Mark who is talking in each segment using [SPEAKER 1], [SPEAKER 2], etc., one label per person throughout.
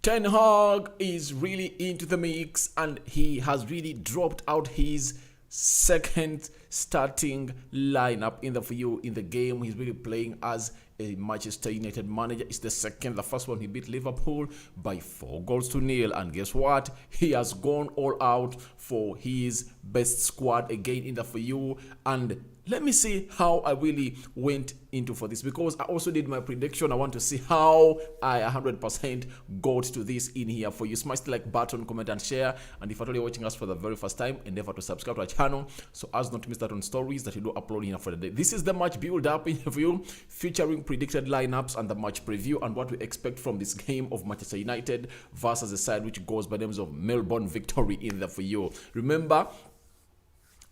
[SPEAKER 1] Ten Hag is really into the mix and he has really dropped out his second starting lineup in the for you in the game. He's really playing as a Manchester United manager. It's the second. The first one he beat Liverpool by 4-0, and guess what? He has gone all out for his best squad again in the for you. And let me see how I really went into for this, because I also did my prediction. I want to see how I 100% got to this in here for you. Smash the like button, comment and share, and if you're only watching us for the very first time, endeavor to subscribe to our channel so as not to miss out on stories that we do upload here for the day. This is the match build up interview featuring predicted lineups and the match preview and what we expect from this game of Manchester United versus the side which goes by the names of Melbourne Victory in the for you. Remember,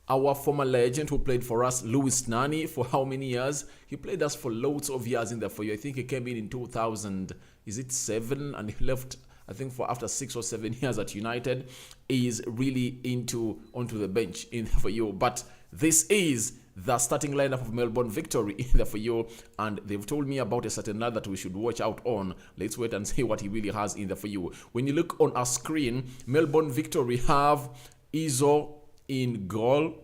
[SPEAKER 1] our former legend who played for us, Nani, for how many years? He played us for loads of years in there for you. I think he came in 2007, and he left, I think, for after 6 or 7 years at United. He is really onto the bench in there for you. But this is the starting lineup of Melbourne Victory in there for you, and they've told me about a certain lad that we should watch out on. Let's wait and see what he really has in there for you. When you look on our screen, Melbourne Victory have Izzo in goal.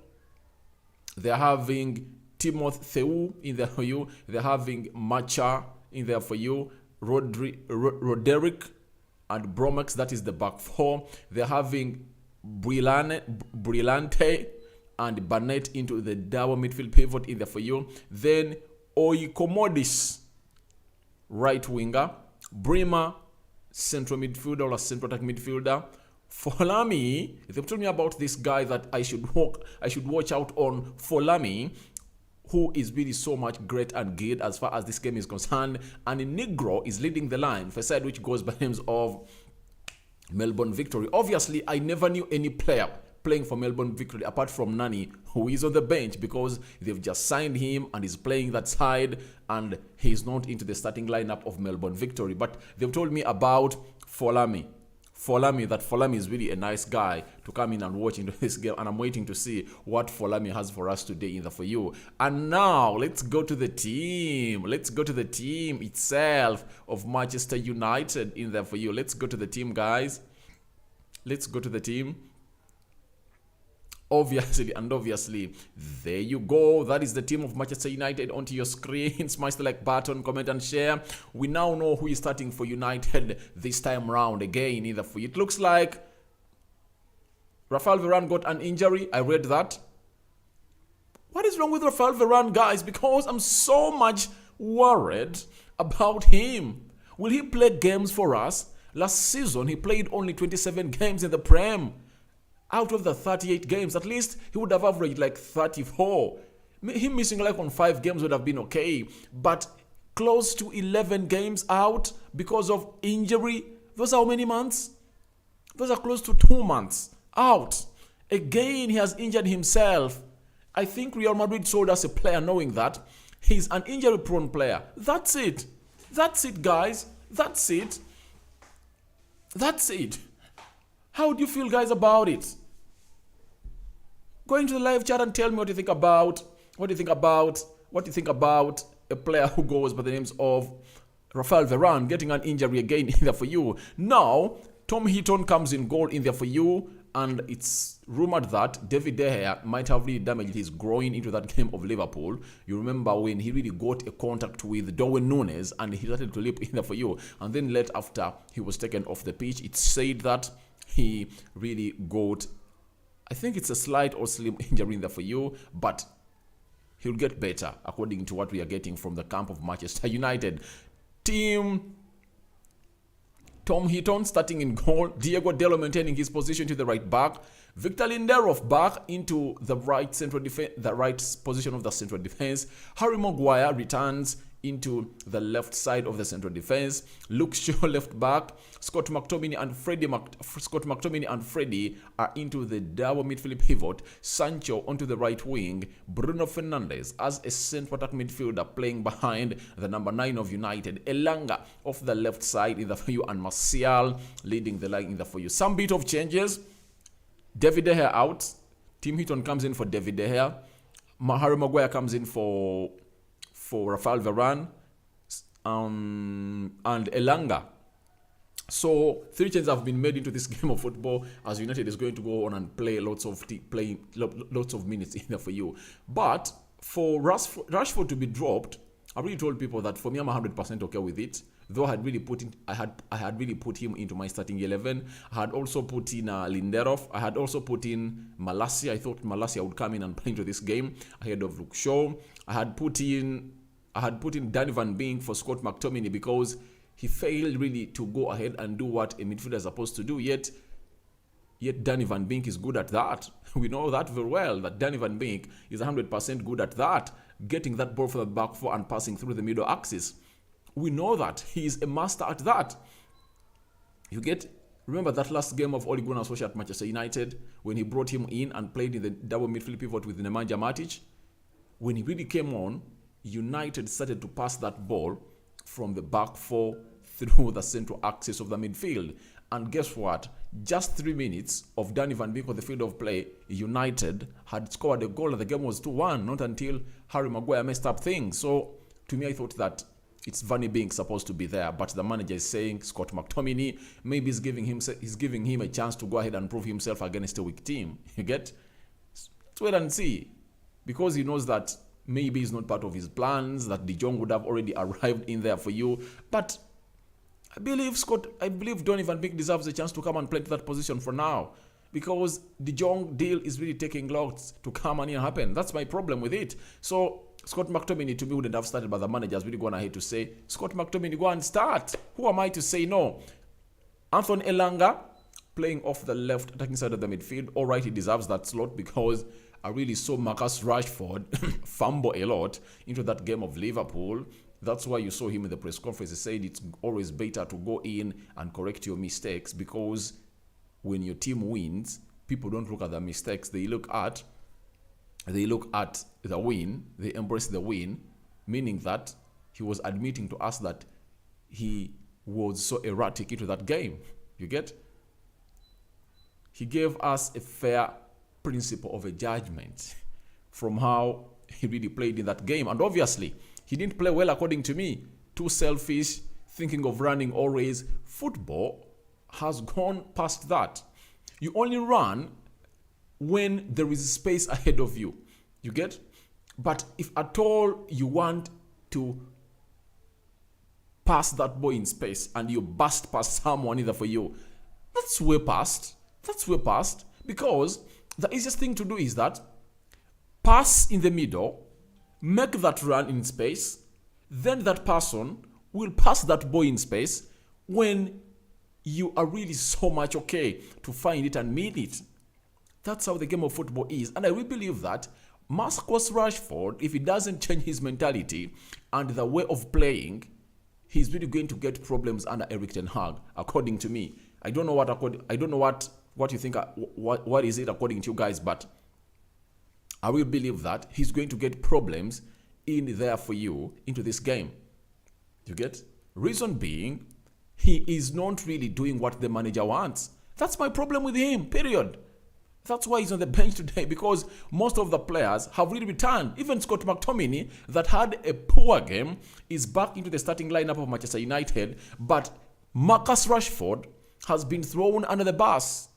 [SPEAKER 1] They're having Timothy Theu in there for you. They're having Macha in there for you. Roderick and Bromex, that is the back four. They're having Brillante and Barnett into the double midfield pivot in there for you. Then Oikomodis, right winger. Bremer, central midfielder or central attack midfielder. Folami, they've told me about this guy that I should watch out on. Folami, who is really so much great and good as far as this game is concerned. And Negro is leading the line for a side which goes by names of Melbourne Victory. Obviously, I never knew any player playing for Melbourne Victory apart from Nani, who is on the bench because they've just signed him and he's playing that side, and he's not into the starting lineup of Melbourne Victory. But they've told me about Folami, that Folami is really a nice guy to come in and watch into this game, and I'm waiting to see what Folami has for us today in the for you. And now let's go to the team. Let's go to the team itself of Manchester United in there for you. Let's go to the team, guys. Let's go to the team. Obviously, there you go. That is the team of Manchester United onto your screen. Smash the like button, comment and share. We now know who is starting for United this time round again. Either for you. It looks like Rafael Varane got an injury. I read that. What is wrong with Rafael Varane, guys? Because I'm so much worried about him. Will he play games for us? Last season, he played only 27 games in the Prem. Out of the 38 games, at least he would have averaged like 34. Him missing like on 5 games would have been okay. But close to 11 games out because of injury. Those are how many months? Those are close to 2 months out. Again, he has injured himself. I think Real Madrid sold us a player knowing that he's an injury-prone player. That's it. That's it, guys. That's it. That's it. How do you feel, guys, about it? Go into the live chat and tell me what you think about a player who goes by the names of Rafael Varane getting an injury again in there for you. Now, Tom Heaton comes in goal in there for you, and it's rumored that David De Gea might have really damaged his groin into that game of Liverpool. You remember when he really got a contact with Darwin Núñez and he started to leap in there for you, and then late after he was taken off the pitch, it's said that he really got, I think it's a slight or slim injury in there for you, but he'll get better according to what we are getting from the camp of Manchester United. Team Tom Heaton starting in goal, Diego Dallo maintaining his position to the right back, Victor Lindelof back into the right central defense, the right position of the central defense. Harry Maguire returns into the left side of the central defense. Luke Shaw left back. Scott McTominay and Freddie are into the double midfield pivot. Sancho onto the right wing. Bruno Fernandes as a central attack midfielder playing behind the number 9 of United. Elanga off the left side in the for you, and Martial leading the line in the for you. Some bit of changes. David De Gea out. Tim Heaton comes in for David De Gea. Harry Maguire comes in for Rafael Varane, and Elanga So 3 changes have been made into this game of football, as United is going to go on and play lots of minutes in there for you. But for Rashford to be dropped, I really told people that for me, I'm 100% okay with it. Though I had really put him into my starting 11. I had also put in Lindelof. I had also put in Malacia. I thought Malacia would come in and play into this game ahead of Luke Shaw. I had put in Danny Van Beek for Scott McTominay because he failed really to go ahead and do what a midfielder is supposed to do. Yet Danny Van Beek is good at that. We know that very well, that Danny Van Beek is 100% good at that, getting that ball from the back four and passing through the middle axis. We know that. He is a master at that. Remember that last game of Ole Gunnar Solskjaer at Manchester United, when he brought him in and played in the double midfield pivot with Nemanja Matic? When he really came on, United started to pass that ball from the back four through the central axis of the midfield. And guess what? Just 3 minutes of Danny Van Beek on the field of play, United had scored a goal and the game was 2-1, not until Harry Maguire messed up things. So, to me, I thought that it's Van Beek supposed to be there, but the manager is saying Scott McTominay, maybe he's giving him a chance to go ahead and prove himself against a weak team. You get? Let's wait and see. Because he knows that maybe it's not part of his plans, that De Jong would have already arrived in there for you. But I believe Donny Van Beek deserves a chance to come and play to that position for now. Because De Jong deal is really taking lots to come and happen. That's my problem with it. So Scott McTominay to me wouldn't have started, but the manager has really gone ahead to say, Scott McTominay, go and start. Who am I to say no? Anthony Elanga playing off the left attacking side of the midfield. All right, he deserves that slot because I really saw Marcus Rashford fumble a lot into that game of Liverpool. That's why you saw him in the press conference. He said it's always better to go in and correct your mistakes, because when your team wins, people don't look at the mistakes. They look at the win. They embrace the win, meaning that he was admitting to us that he was so erratic into that game. You get? He gave us a fair principle of a judgment from how he really played in that game. And obviously, he didn't play well according to me. Too selfish, thinking of running always. Football has gone past that. You only run when there is space ahead of you. You get? But if at all you want to pass that ball in space and you burst past someone either for you, that's way past. That's way past. Because the easiest thing to do is that pass in the middle, make that run in space, then that person will pass that ball in space when you are really so much okay to find it and meet it. That's how the game of football is. And I will believe that Marcus Rashford, if he doesn't change his mentality and the way of playing, he's really going to get problems under Erik ten Hag, according to me. I don't know what you think, what is it according to you guys, but I will believe that he's going to get problems in there for you into this game. You get? Reason being, he is not really doing what the manager wants. That's my problem with him, period. That's why he's on the bench today, because most of the players have really returned. Even Scott McTominay, that had a poor game, is back into the starting lineup of Manchester United, but Marcus Rashford has been thrown under the bus.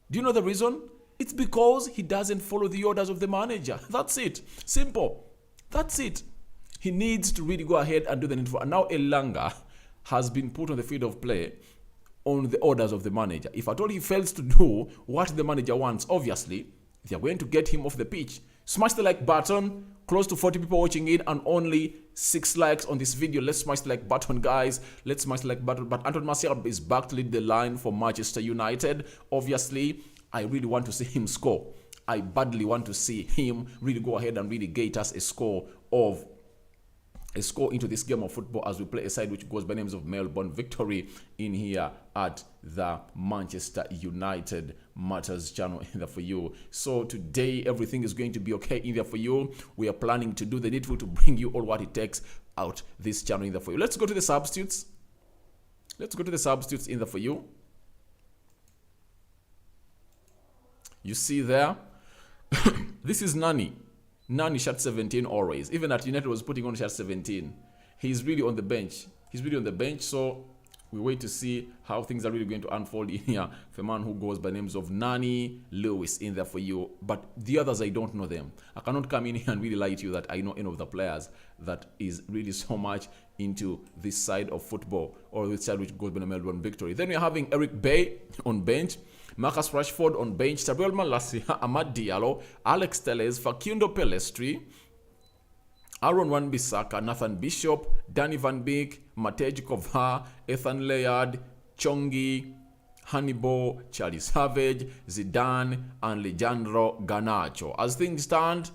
[SPEAKER 1] Do you know the reason? It's because he doesn't follow the orders of the manager. That's it. Simple. That's it. He needs to really go ahead and do the needful. And now Elanga has been put on the field of play on the orders of the manager. If at all he fails to do what the manager wants, obviously, they're going to get him off the pitch. Smash the like button. Close to 40 people watching it and only 6 likes on this video. Let's smash the like button, guys. Let's smash the like button. But Anthony Martial is back to lead the line for Manchester United. Obviously, I really want to see him score. I badly want to see him really go ahead and really get us a score into this game of football as we play a side which goes by names of Melbourne. Victory in here at the Manchester United Matters channel in there for you. So today everything is going to be okay in there for you. We are planning to do the needful to bring you all what it takes out this channel in there for you. Let's go to the substitutes. Let's go to the substitutes in there for you. You see there, this is Nani. Nani shirt 17 always. Even at United was putting on shirt 17. He's really on the bench. So we wait to see how things are really going to unfold in here for a man who goes by names of Nani Lewis in there for you. But the others, I don't know them. I cannot come in here and really lie to you that I know any of the players that is really so much into this side of football, or this side which goes by the Melbourne Victory. Then we're having Eric Bay on bench, Marcus Rashford on bench, Samuel Malacia, Amad Diallo, Alex Telles, Facundo Pelestri, Aaron Wan-Bissaka, Nathan Bishop, Danny Van Beek, Matej Kovar, Ethan Laird, Chongi, Hannibal, Charlie Savage, Zidane, and Lisandro Garnacho. As things stand,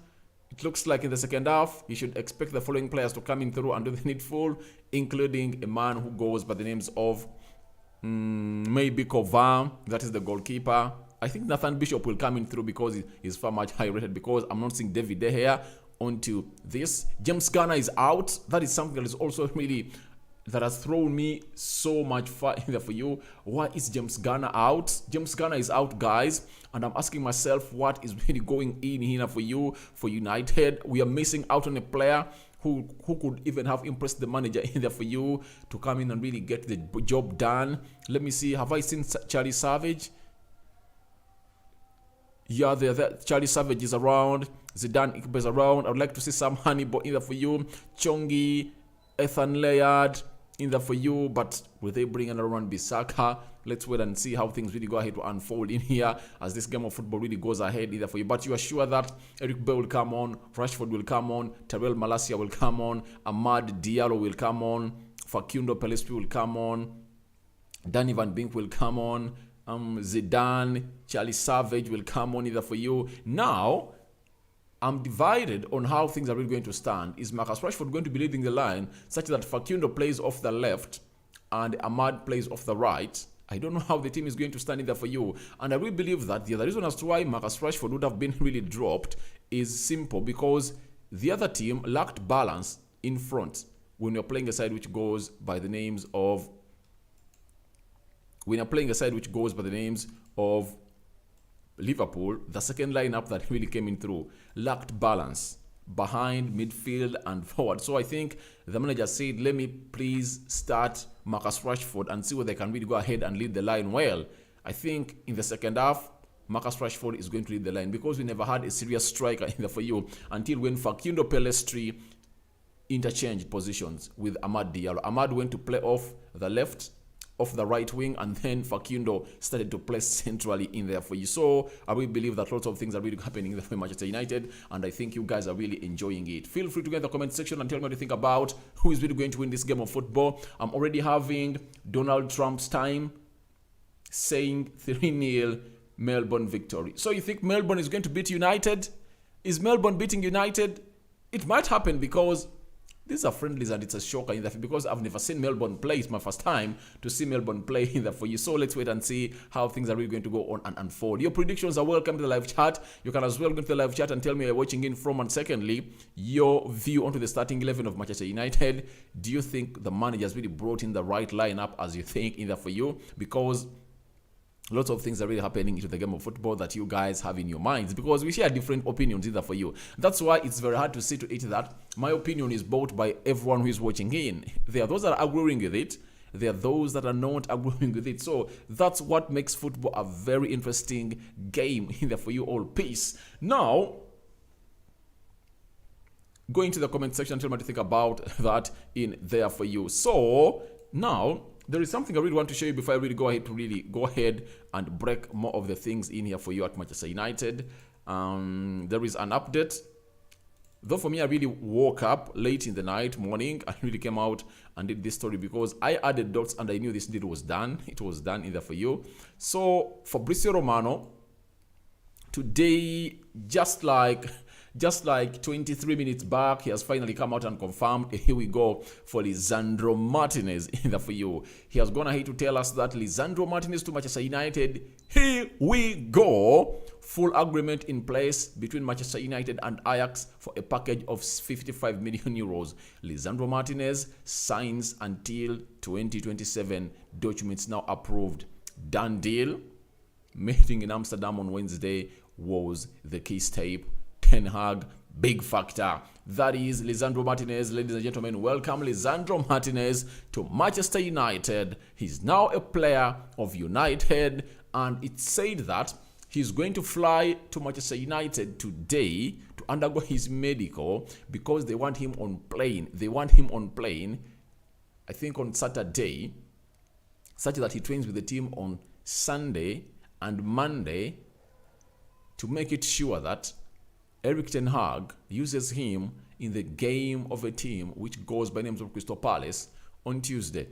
[SPEAKER 1] it looks like in the second half, you should expect the following players to come in through and do the needful, including a man who goes by the names of maybe Kovar, that is the goalkeeper. I think Nathan Bishop will come in through because he's far much higher rated, because I'm not seeing David De Gea onto this. James Garner is out. That is something that is also really, that has thrown me so much fire in there for you. Why is James Garner out? James Garner is out, guys, and I'm asking myself what is really going in here for you, for United. We are missing out on a player who could even have impressed the manager in there for you to come in and really get the job done. Let me see, have I seen Charlie Savage? Yeah, Charlie Savage is around. Zidane Ikpe is around. I would like to see Sam Hannibal in there for you. Chongi, Ethan Laird in there for you. But will they bring another one, Bissaka? Let's wait and see how things really go ahead to unfold in here as this game of football really goes ahead either for you. But you are sure that Eric Bay will come on, Rashford will come on, Terrell Malacia will come on, Amad Diallo will come on, Facundo Pelestri will come on, Danny Van Beek will come on, Zidane, Charlie Savage will come on either for you. Now, I'm divided on how things are really going to stand. Is Marcus Rashford going to be leading the line such that Facundo plays off the left and Amad plays off the right? I don't know how the team is going to stand in there for you. And I really believe that the other reason as to why Marcus Rashford would have been really dropped is simple, because the other team lacked balance in front when you're playing a side which goes by the names of Liverpool. The second lineup that really came in through lacked balance behind, midfield, and forward. So I think the manager said, let me please start Marcus Rashford and see whether they can really go ahead and lead the line well. I think in the second half, Marcus Rashford is going to lead the line, because we never had a serious striker in there for you until when Facundo Pelestri interchanged positions with Amad Diallo. Amad went to play off the left, off the right wing, and then Facundo started to play centrally in there for you. So I really believe that lots of things are really happening in the Manchester United, and I think you guys are really enjoying it. Feel free to get in the comment section and tell me what you think about who is really going to win this game of football. I'm already having Donald Trump's time saying 3-0 Melbourne victory. So you think Melbourne is going to beat United? Is Melbourne beating United? It might happen, because these are friendlies and it's a shocker in that, because I've never seen Melbourne play. It's my first time to see Melbourne play in that for you. So let's wait and see how things are really going to go on and unfold. Your predictions are welcome to the live chat. You can as well go to the live chat and tell me you're watching in from. And secondly, your view onto the starting 11 of Manchester United. Do you think the manager has really brought in the right lineup as you think in that for you? Because lots of things are really happening into the game of football that you guys have in your minds, because we share different opinions either for you. That's why it's very hard to see to it that my opinion is bought by everyone who is watching in. There are those that are agreeing with it. There are those that are not agreeing with it. So that's what makes football a very interesting game in there for you all. Peace. Now, go into the comment section and tell me what you think about that in there for you. So now, there is something I really want to show you before I really go ahead and break more of the things in here for you at Manchester United. There is an update. Though for me, I really woke up late in the morning, and really came out and did this story, because I added dots and I knew this deal was done. It was done in there for you. So Fabrizio Romano, today, just like 23 minutes back, he has finally come out and confirmed. Here we go for Lisandro Martinez in there for you. He has gone ahead to tell us that Lisandro Martinez to Manchester United. Here we go. Full agreement in place between Manchester United and Ajax for a package of 55 million euros. Lisandro Martinez signs until 2027. Documents now approved. Done deal. Meeting in Amsterdam on Wednesday was the key step. Ten Hag, big factor That is Lisandro Martinez. Ladies and gentlemen, welcome Lisandro Martinez to Manchester United. He's now a player of United, and it's said that he's going to fly to Manchester United today to undergo his medical because they want him on plane. I think on Saturday, such that he trains with the team on Sunday and Monday to make it sure that Erik ten Hag uses him in the game of a team which goes by names of Crystal Palace on Tuesday.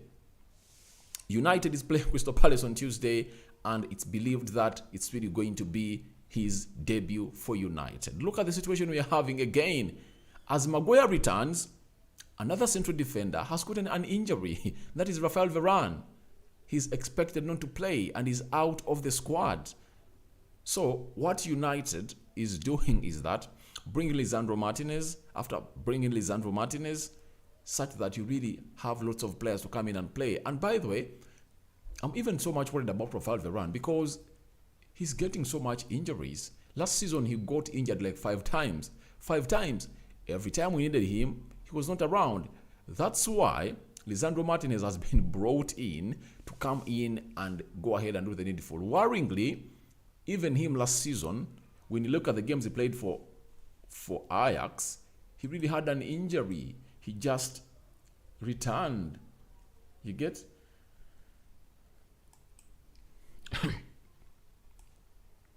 [SPEAKER 1] United is playing Crystal Palace on Tuesday, and it's believed that it's really going to be his debut for United. Look at the situation we are having again. As Maguire returns, another central defender has gotten an injury. That is Rafael Varane. He's expected not to play and is out of the squad. So what United is doing is that bringing Lisandro Martinez, after bringing Lisandro Martinez, such that you really have lots of players to come in and play. And by the way, I'm even so much worried about Rafael Varane because he's getting so much injuries. Last season, he got injured like 5 times. 5 times. Every time we needed him, he was not around. That's why Lisandro Martinez has been brought in to come in and go ahead and do the needful. Worryingly, even him last season, when you look at the games he played for Ajax, he really had an injury. He just returned. You get?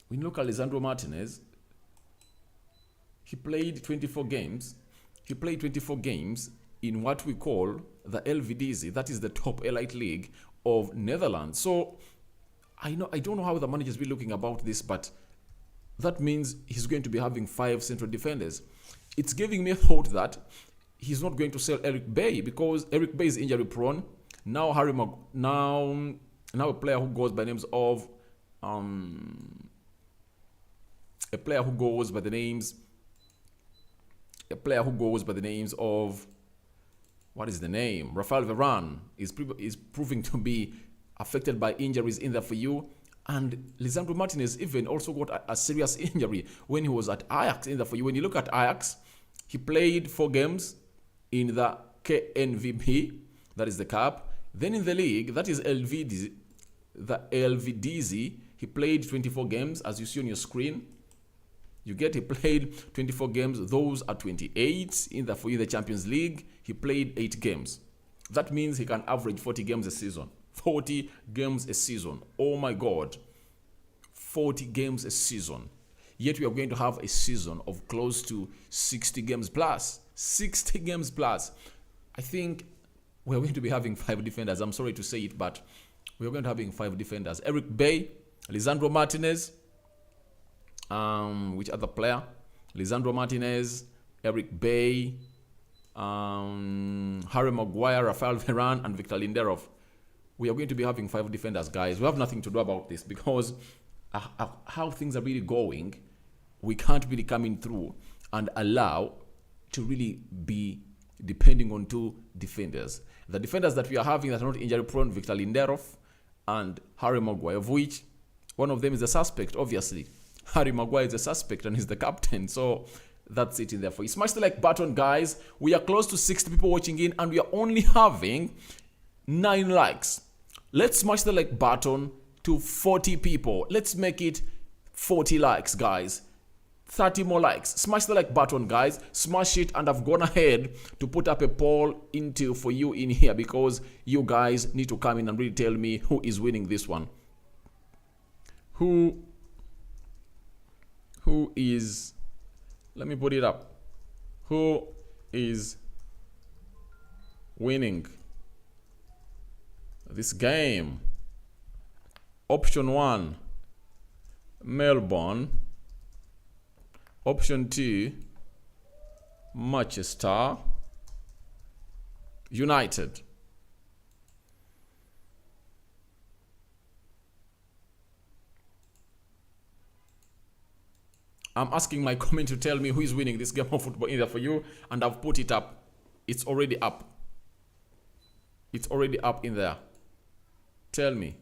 [SPEAKER 1] When you look at Lisandro Martinez, he played 24 games. He played 24 games in what we call the LVDZ, that is the top elite league of Netherlands. So I don't know how the managers will be looking about this, but that means he's going to be having 5 central defenders. It's giving me a thought that he's not going to sell Eric Bay because Eric Bay is injury prone. Now now a player who goes by names of a player who goes by the names of, what is the name? Rafael Varane is proving to be affected by injuries in there for you. And Lisandro Martinez even also got a serious injury when he was at Ajax in there for you. When you look at Ajax, he played 4 games in the KNVB, that is the cup. Then in the league, that is LVDZ, the LVDZ, he played 24 games, as you see on your screen. You get, he played 24 games. Those are 28 in the Champions League. He played 8 games. That means he can average 40 games a season. 40 games a season. Oh my God. 40 games a season. Yet we are going to have a season of close to 60 games plus. 60 games plus. I think we're going to be having 5 defenders. I'm sorry to say it, but we're going to be having 5 defenders. Eric Bay, Lisandro Martinez, which other player? Lisandro Martinez, Eric Bay, Harry Maguire, Rafael Varane, and Victor Lindelof. We are going to be having 5 defenders, guys. We have nothing to do about this because how things are really going, we can't really come in through and allow to really be depending on 2 defenders. The defenders that we are having that are not injury prone, Victor Lindelof and Harry Maguire, of which one of them is a suspect, obviously. Harry Maguire is a suspect and he's the captain. So that's it in there for you. Smash the like button, guys. We are close to 60 people watching in and we are only having 9 likes. Let's smash the like button to 40 people. Let's make it 40 likes, guys. 30 more likes. Smash the like button, guys. Smash it, and I've gone ahead to put up a poll for you in here because you guys need to come in and really tell me who is winning this one. Who is, let me put it up. Who is winning this game? Option 1, Melbourne. Option 2, Manchester United. I'm asking my comment to tell me who is winning this game of football in there for you, and I've put it up. It's already up. It's already up in there. Tell me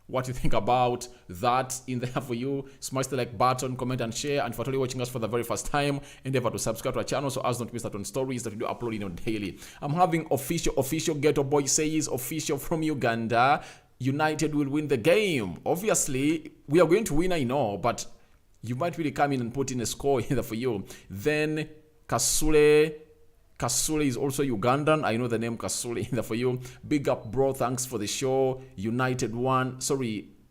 [SPEAKER 1] what you think about that in there for you. Smash the like button, comment and share. And if you're totally watching us for the very first time, endeavor to subscribe to our channel so as not to miss out on stories that we do uploading on daily. I'm having official Ghetto Boy says, official from Uganda, United will win the game. Obviously, we are going to win, I know, but you might really come in and put in a score in there for you. Then Kasule is also Ugandan. I know the name Kasule in there for you. Big up, bro. Thanks for the show.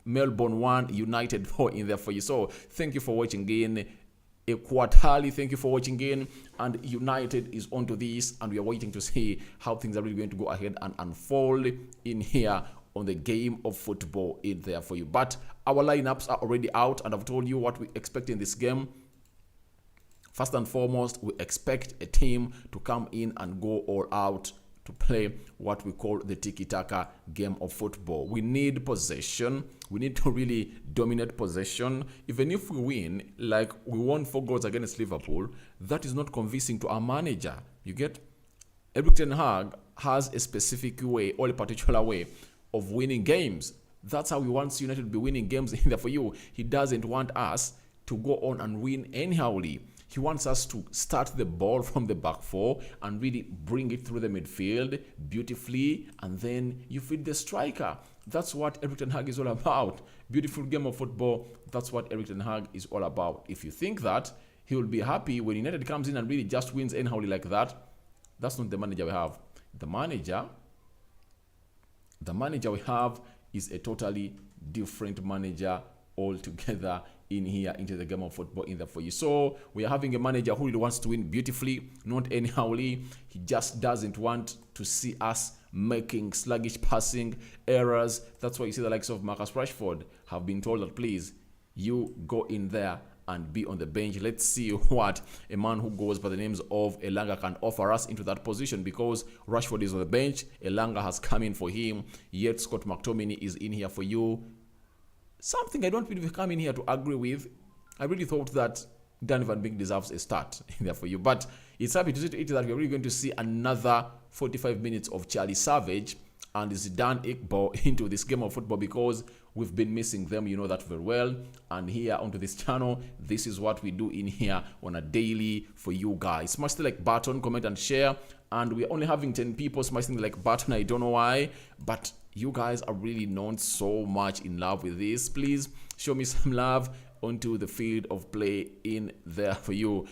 [SPEAKER 1] Melbourne 1, United 4 in there for you. So thank you for watching again. Equatali, thank you for watching again. And United is onto this, and we are waiting to see how things are really going to go ahead and unfold in here on the game of football in there for you. But our lineups are already out, and I've told you what we expect in this game. First and foremost, we expect a team to come in and go all out to play what we call the tiki-taka game of football. We need possession. We need to really dominate possession. Even if we win, like we won 4 goals against Liverpool, that is not convincing to our manager. You get? Erik ten Hag has a specific way or a particular way of winning games. That's how he wants United to be winning games in there for you. He doesn't want us to go on and win anyhowly. He wants us to start the ball from the back 4 and really bring it through the midfield beautifully, and then you feed the striker. That's what Erik ten Hag is all about. Beautiful game of football. That's what Erik ten Hag is all about. If you think that he will be happy when United comes in and really just wins anyhowly like that, that's not the manager we have. The manager we have is a totally different manager altogether in here into the game of football in there for you. So we are having a manager who really wants to win beautifully, not anyhowly. He just doesn't want to see us making sluggish passing errors. That's why you see the likes of Marcus Rashford have been told that, please, you go in there and be on the bench. Let's see what a man who goes by the names of Elanga can offer us into that position, because Rashford is on the bench, Elanga has come in for him, yet Scott McTominay is in here for you. Something I don't really come in here to agree with. I really thought that Danny Van Beek deserves a start in there for you. But it's happy to see that we're really going to see another 45 minutes of Charlie Savage and Zidane Iqbal into this game of football, because we've been missing them. You know that very well. And here onto this channel, this is what we do in here on a daily for you guys. Smash the like button, comment and share. And we're only having 10 people smashing the like button. I don't know why, but you guys are really not so much in love with this. Please show me some love onto the field of play in there for you.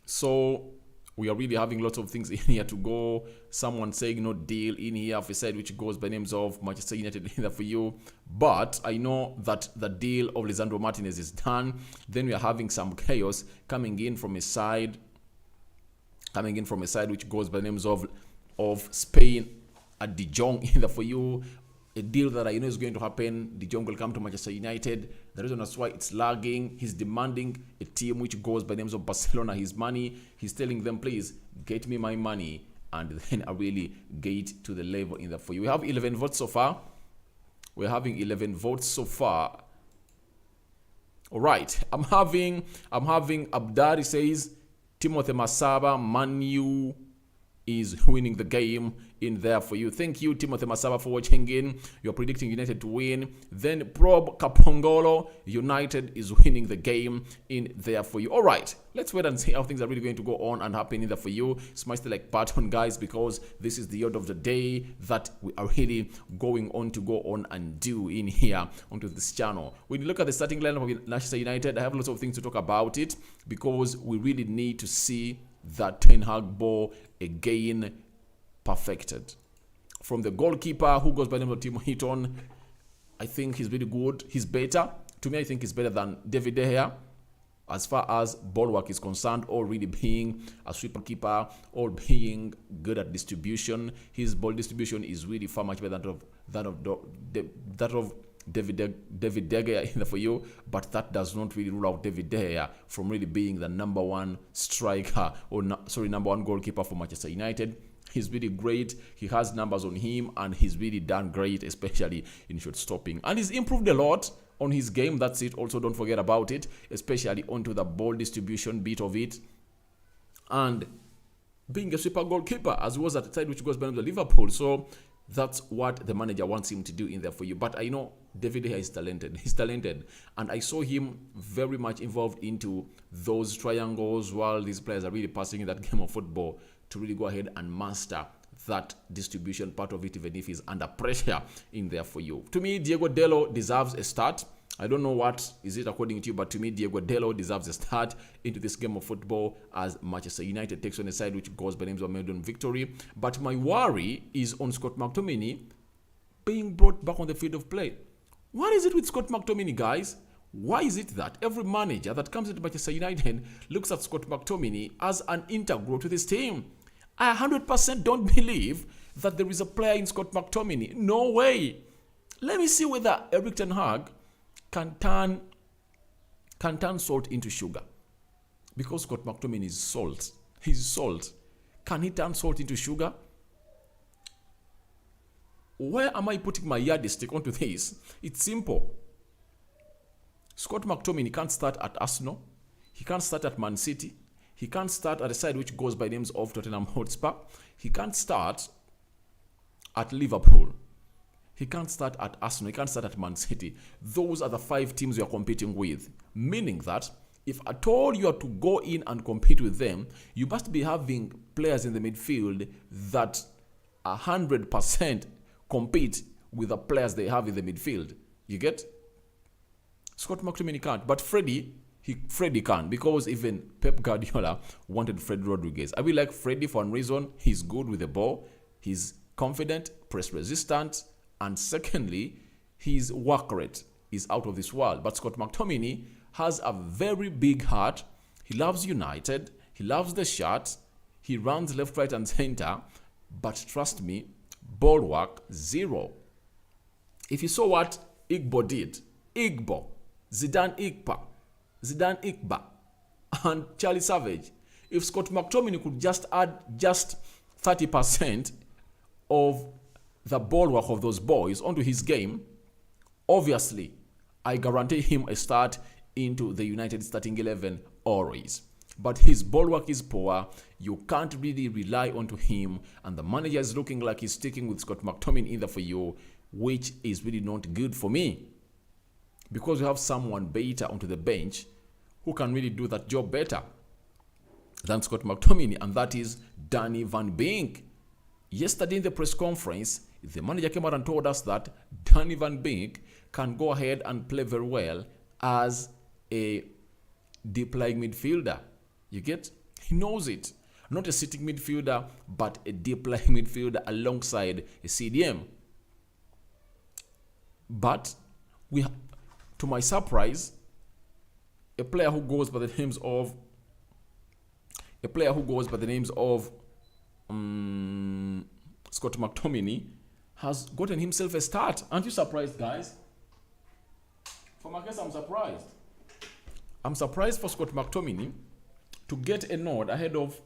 [SPEAKER 1] So we are really having lots of things in here to go. Someone saying no deal in here, I've said, which goes by names of Manchester United in there for you. But I know that the deal of Lisandro Martinez is done. Then we are having some chaos coming in from a side which goes by the names of Spain at De Jong in there for you. A deal that I know is going to happen. De Jong will come to Manchester United. The reason that's why it's lagging, he's demanding a team which goes by the names of Barcelona his money. He's telling them, please get me my money, and then I really get to the level in there for you. We have 11 votes so far. We're having 11 votes so far. All right, I'm having Abdari says Timothy Masaba, Manu is winning the game in there for you. Thank you, Timothy Masaba, for watching in. You're predicting United to win. Then Prob Kapongolo, United is winning the game in there for you. All right, let's wait and see how things are really going to go on and happen in there for you. Smash the like button, guys, because this is the order of the day that we are really going on to go on and do in here onto this channel. When you look at the starting lineup of Manchester United, I have lots of things to talk about it, because we really need to see that Ten Hag ball again perfected. From the goalkeeper, who goes by the name of Timo Heaton, I think he's really good. He's better. To me, I think he's better than David De Gea as far as ball work is concerned, or really being a sweeper keeper, or being good at distribution. His ball distribution is really far much better than of David De Gea in there for you, but that does not really rule out David De Gea from really being the number one striker, or number one goalkeeper for Manchester United. He's really great. He has numbers on him, and he's really done great, especially in shot stopping. And he's improved a lot on his game. That's it. Also, don't forget about it, especially onto the ball distribution bit of it. And being a super goalkeeper, as he was at the side which goes by the Liverpool. So that's what the manager wants him to do in there for you. But I know David Gea is talented. He's talented. And I saw him very much involved into those triangles while these players are really passing in that game of football to really go ahead and master that distribution part of it, even if he's under pressure in there for you. To me, Diego Dalot deserves a start. I don't know what is it according to you, but to me, Diego Dalot deserves a start into this game of football as Manchester United takes on a side which goes by the names of Melbourne victory. But my worry is on Scott McTominay being brought back on the field of play. What is it with Scott McTominay, guys? Why is it that every manager that comes into Manchester United looks at Scott McTominay as an integral to this team? I 100% don't believe that there is a player in Scott McTominay. No way. Let me see whether Erik ten Hag can turn salt into sugar. Because Scott McTominay is salt. He's salt. Can he turn salt into sugar? Where am I putting my yardstick onto this? It's simple. Scott McTominay can't start at Arsenal. He can't start at Man City. He can't start at a side which goes by names of Tottenham Hotspur. He can't start at Liverpool. He can't start at Arsenal. He can't start at Man City. Those are the 5 teams you are competing with. Meaning that if at all you are to go in and compete with them, you must be having players in the midfield that 100% compete with the players they have in the midfield. You get? Scott McTominay can't. But Freddie can, because even Pep Guardiola wanted Fred Rodriguez. I will like Freddie for one reason. He's good with the ball. He's confident, press resistant. And secondly, his work rate is out of this world. But Scott McTominay has a very big heart. He loves United. He loves the shirt. He runs left, right, and center. But trust me, ball work, zero. If you saw what Igbo did, Zidane Ikpa, and Charlie Savage, if Scott McTominay could just add just 30% of the ball work of those boys onto his game, obviously, I guarantee him a start into the United starting 11 always. But his ball work is poor. You can't really rely onto him. And the manager is looking like he's sticking with Scott McTominay in there for you, which is really not good for me. Because you have someone better onto the bench who can really do that job better than Scott McTominay, and that is Danny Van Beek. Yesterday in the press conference, the manager came out and told us that Danny Van Beek can go ahead and play very well as a deep-lying midfielder. You get? He knows it. Not a sitting midfielder, but a deep-lying midfielder alongside a CDM. But to my surprise, a player who goes by the names of Scott McTominay has gotten himself a start. Aren't you surprised, guys? For my case, I'm surprised. I'm surprised for Scott McTominay to get a nod ahead of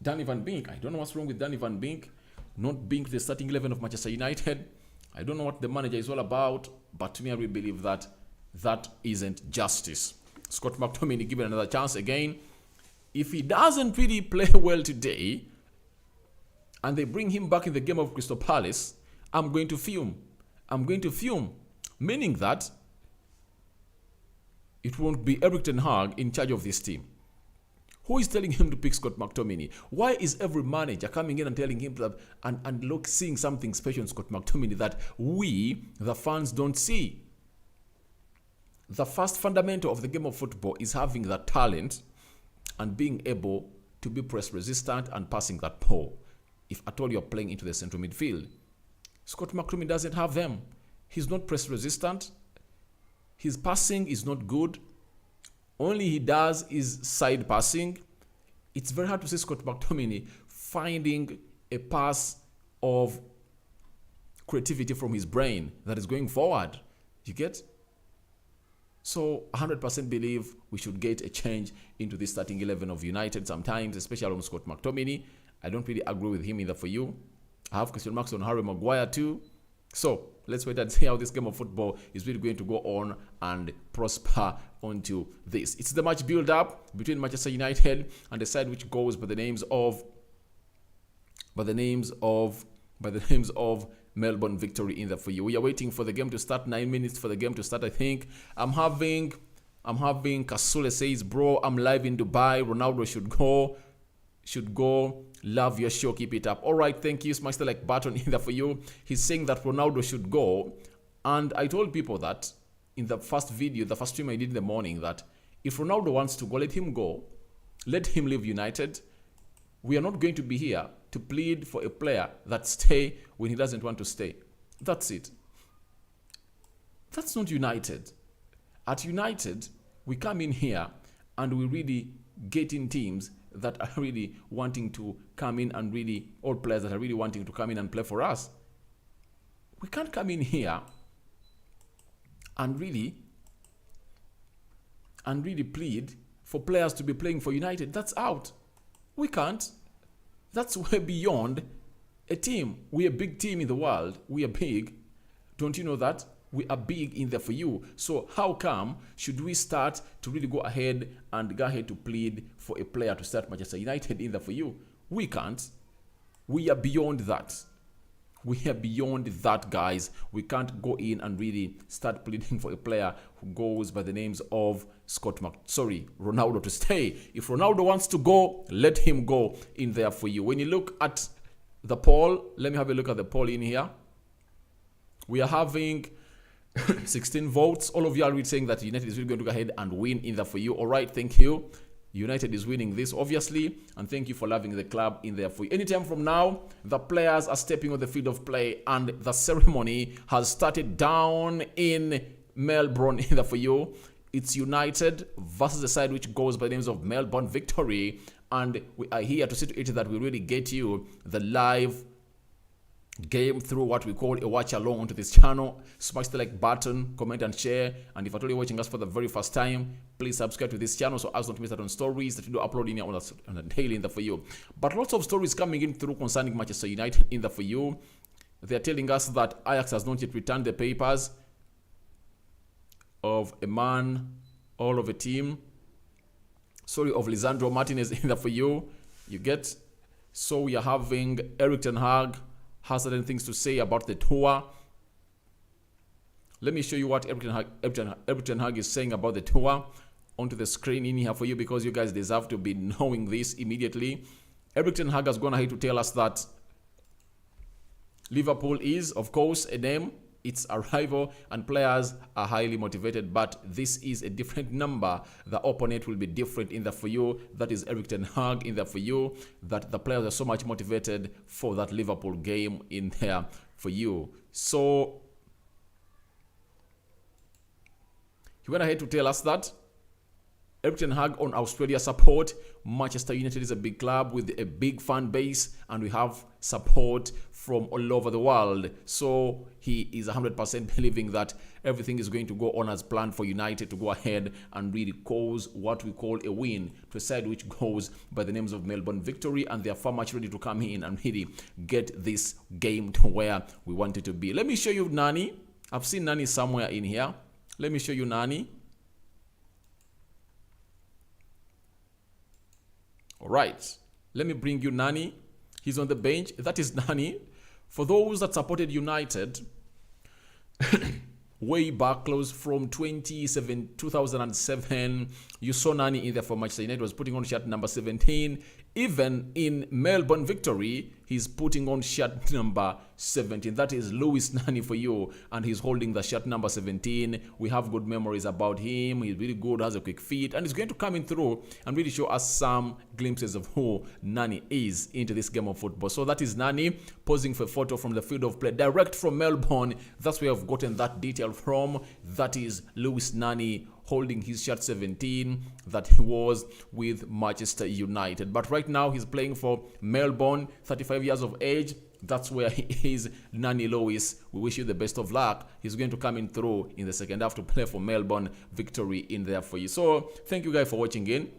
[SPEAKER 1] Danny Van Beek. I don't know what's wrong with Danny Van Beek not being the starting 11 of Manchester United. I don't know what the manager is all about, but to me, I really believe that that isn't justice. Scott McTominay given another chance again. If he doesn't really play well today, and they bring him back in the game of Crystal Palace, I'm going to fume. Meaning that it won't be Erik ten Hag in charge of this team. Who is telling him to pick Scott McTominay? Why is every manager coming in and telling him that and seeing something special in Scott McTominay that we, the fans, don't see? The first fundamental of the game of football is having that talent and being able to be press resistant and passing that ball. If at all you're playing into the central midfield, Scott McTominay doesn't have them. He's not press resistant. His passing is not good. Only he does is side passing. It's very hard to see Scott McTominay finding a pass of creativity from his brain that is going forward. You get? So 100% believe we should get a change into the starting 11 of United sometimes, especially on Scott McTominay. I don't really agree with him either for you. I have question marks on Harry Maguire too. So let's wait and see how this game of football is really going to go on and prosper onto this. It's the match build-up between Manchester United and the side which goes by the names of by the names of Melbourne Victory in there for you. We are waiting for the game to start. 9 minutes for the game to start, I think. I'm having Kasule says, bro, I'm live in Dubai. Ronaldo should go. Love your show. Keep it up. All right, thank you. Smash the like button in there for you. He's saying that Ronaldo should go. And I told people that in the first video, the first stream I did in the morning, that if Ronaldo wants to go, let him go. Let him leave United. We are not going to be here to plead for a player that stay when he doesn't want to stay. That's it. That's not United. At United, we come in here and we really get in teams that are really wanting to come in and really, all players that are really wanting to come in and play for us. We can't come in here and really plead for players to be playing for United. That's out. We can't. That's way beyond a team. We're a big team in the world. We are big. Don't you know that? We are big in there for you. So how come should we start to really go ahead to plead for a player to start Manchester United in there for you? We can't. We are beyond that. We are beyond that, guys. We can't go in and really start pleading for a player who goes by the names of Ronaldo to stay. If Ronaldo wants to go, let him go in there for you. When you look at the poll, let me have a look at the poll in here. We are having 16 votes. All of you are really saying that United is really going to go ahead and win in there for you. All right, thank you. United is winning this, obviously, and thank you for loving the club in there for you. Anytime from now, the players are stepping on the field of play, and the ceremony has started down in Melbourne in there for you. It's United versus the side which goes by the names of Melbourne Victory, and we are here to see to it that we really get you the live game through what we call a watch along onto this channel. Smash the like button, comment and share, and if you're only watching us for the very first time, please subscribe to this channel so as not to miss out on stories that we do upload in here on a daily in there for you. But lots of stories coming in through concerning Manchester United in there for you. They're telling us that Ajax has not yet returned the papers of a man, all of a team, of Lisandro Martinez in there for you. You get? So we are having Erik ten Hag has certain things to say about the tour. Let me show you what Erik ten Hag is saying about the tour onto the screen in here for you, because you guys deserve to be knowing this immediately. Erik ten Hag has gone ahead to tell us that Liverpool is, of course, a name. It's a rival and players are highly motivated, but this is a different number. The opponent will be different in there for you. That is Erik ten Hag in there for you, that the players are so much motivated for that Liverpool game in there for you. So he went ahead to tell us that Erik ten Hag on Australia support. Manchester United is a big club with a big fan base, and we have support from all over the world. So he is 100% believing that everything is going to go on as planned for United to go ahead and really cause what we call a win to a side which goes by the names of Melbourne Victory, and they are far much ready to come in and really get this game to where we want it to be. Let me show you Nani. I've seen Nani somewhere in here. Let me show you Nani. All right, let me bring you Nani. He's on the bench. That is Nani. For those that supported United way back close from 2007, you saw Nani in there for Manchester United was putting on shirt number 17. Even in Melbourne Victory, he's putting on shirt number 17. That is Lewis Nani for you, and he's holding the shirt number 17. We have good memories about him. He's really good, has a quick feet, and he's going to come in through and really show us some glimpses of who Nani is into this game of football. So that is Nani posing for a photo from the field of play, direct from Melbourne. That's where I've gotten that detail from. That is Lewis Nani holding his shirt 17 that he was with Manchester United. But right now he's playing for Melbourne, 35 years of age. That's where he is, Nani Lewis. We wish you the best of luck. He's going to come in through in the second half to play for Melbourne Victory in there for you. So thank you guys for watching in.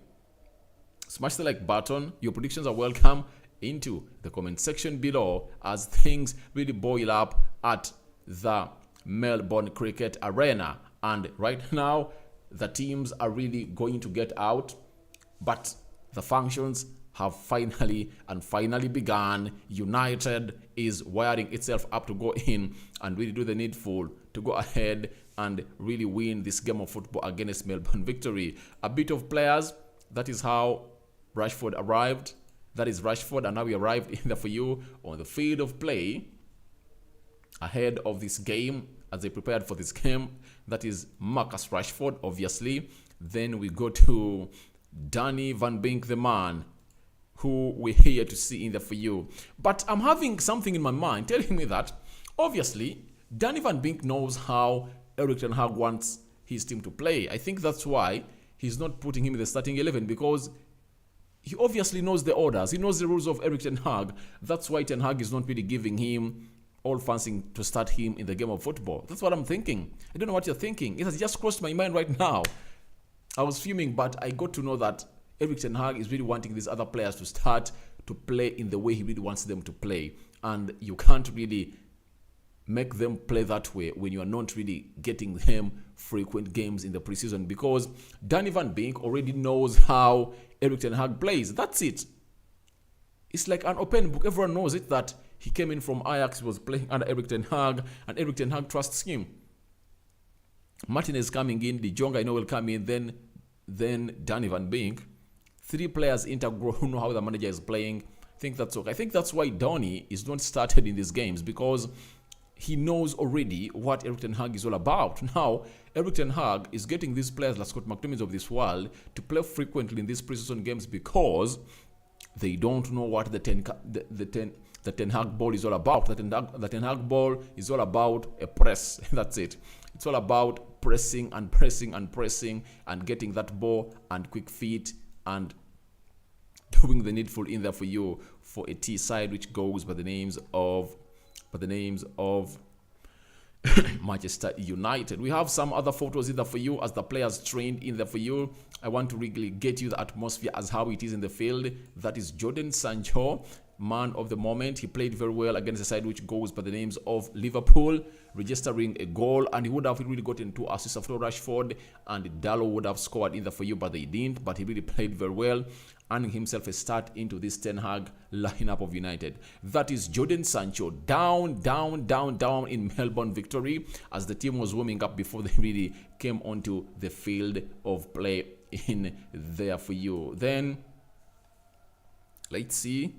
[SPEAKER 1] Smash the like button. Your predictions are welcome into the comment section below as things really boil up at the Melbourne Cricket Arena. And right now, the teams are really going to get out, but the functions have finally begun. United is wiring itself up to go in and really do the needful to go ahead and really win this game of football against Melbourne Victory. A bit of players, that is how Rashford arrived. That is Rashford, and now we arrived in the for you on the field of play ahead of this game as they prepared for this game. That is Marcus Rashford, obviously. Then we go to Danny Van Beek, the man who we're here to see in the for you. But I'm having something in my mind telling me that obviously Danny Van Beek knows how Erik ten Hag wants his team to play. I think that's why he's not putting him in the starting 11, because he obviously knows the orders. He knows the rules of Erik ten Hag. That's why Ten Hag is not really giving him all fancy to start him in the game of football. That's what I'm thinking. I don't know what you're thinking. It has just crossed my mind right now. I was fuming, but I got to know that Erik ten Hag is really wanting these other players to start to play in the way he really wants them to play. And you can't really make them play that way when you are not really getting them frequent games in the preseason, because Danny Van Beek already knows how Erik ten Hag plays. That's it. It's like an open book. Everyone knows it, that he came in from Ajax, was playing under Erik ten Hag, and Erik ten Hag trusts him. Martinez coming in, De Jong I know will come in, then Danny Van Beek. 3 players integral who know how the manager is playing. I think that's okay. I think that's why Donny is not started in these games, because he knows already what Erik ten Hag is all about. Now, Erik ten Hag is getting these players like Scott McTominay of this world to play frequently in these preseason games because they don't know what the Ten Hag ball is all about. The Ten Hag ball is all about a press. That's it. It's all about pressing and pressing and pressing and getting that ball and quick feet and doing the needful in there for you for a T side which goes by the names of Manchester United. We have some other photos in there for you as the players trained in there for you. I want to really get you the atmosphere as how it is in the field. That is Jadon Sancho, man of the moment. He played very well against the side which goes by the names of Liverpool, registering a goal, and he would have really gotten 2 assists after Rashford, and Dalot would have scored in there for you, but they didn't. But he really played very well, earning himself a start into this Ten Hag lineup of United. That is Jadon Sancho down in Melbourne Victory as the team was warming up before they really came onto the field of play in there for you. Then let's see.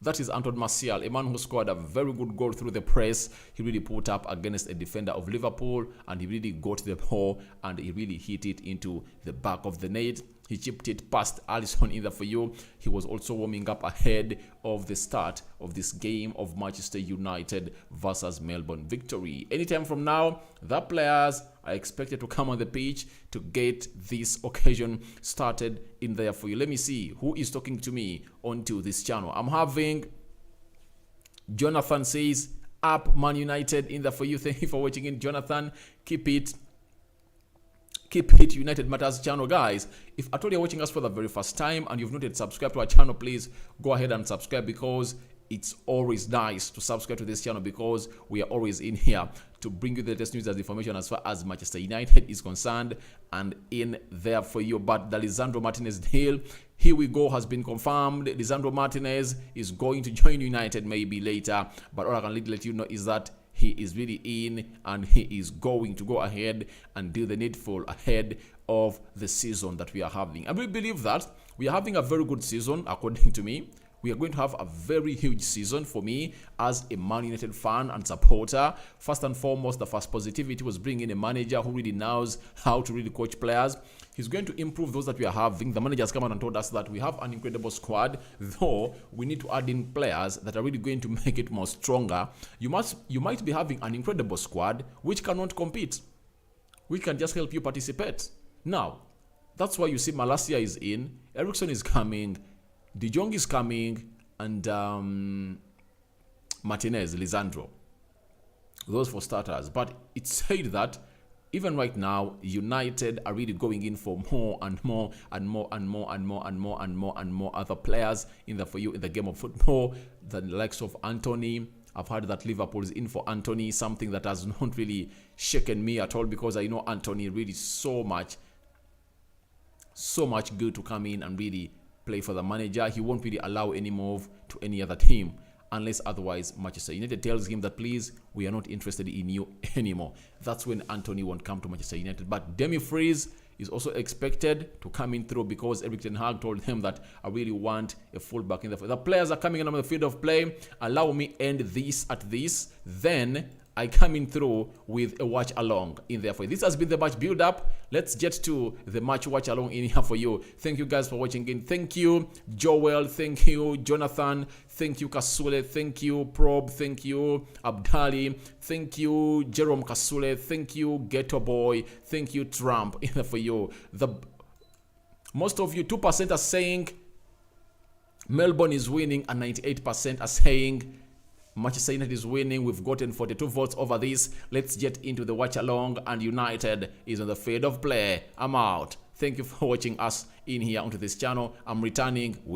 [SPEAKER 1] That is Anton Martial, a man who scored a very good goal through the press. He really put up against a defender of Liverpool, and he really got the ball and he really hit it into the back of the net. He chipped it past Alisson in there for you. He was also warming up ahead of the start of this game of Manchester United versus Melbourne Victory. Anytime from now, the players are expected to come on the pitch to get this occasion started in there for you. Let me see who is talking to me onto this channel. I'm having Jonathan says, up Man United in there for you. Thank you for watching in, Jonathan. Keep it United Matters channel, guys. If at all you're watching us for the very first time and you've not yet subscribed to our channel, please go ahead and subscribe, because it's always nice to subscribe to this channel, because we are always in here to bring you the latest news and information as far as Manchester United is concerned, and in there for you. But the Lisandro Martinez deal, here we go, has been confirmed. Lisandro Martinez is going to join United maybe later, but all I can let you know is that he is really in, and he is going to go ahead and do the needful ahead of the season that we are having. I really believe that we are having a very good season, according to me. We are going to have a very huge season for me as a Man United fan and supporter. First and foremost, the first positivity was bringing a manager who really knows how to really coach players. He's going to improve those that we are having. The manager has come out and told us that we have an incredible squad, though we need to add in players that are really going to make it more stronger. You might be having an incredible squad which cannot compete, which can just help you participate. Now, that's why you see Malacia is in, Eriksen is coming, De Jong is coming, and Martinez, Lisandro. Those for starters. But it's said that even right now, United are really going in for more and more and more and more and more and more and more and more other players in the for you in the game of football. The likes of Anthony. I've heard that Liverpool is in for Anthony, something that has not really shaken me at all, because I know Anthony really so much good to come in and really play for the manager. He won't really allow any move to any other team unless otherwise Manchester United tells him that, please, we are not interested in you anymore. That's when Anthony won't come to Manchester United. But Demi Freeze is also expected to come in through, because Erik ten Hag told him that I really want a fullback in the players are coming in on the field of play. Allow me end this at this, then I come in through with a watch along in there for you. This has been the match build up. Let's get to the match watch along in here for you. Thank you guys for watching in. Thank you Joel, thank you Jonathan, thank you Kasule, thank you Probe, thank you Abdali, thank you Jerome Kasule, thank you Ghetto Boy, thank you Trump in there for you. Most of you, 2% are saying Melbourne is winning and 98% are saying Manchester United is winning. We've gotten 42 votes over this. Let's get into the watch along, and United is on the field of play. I'm out. Thank you for watching us in here onto this channel. I'm returning with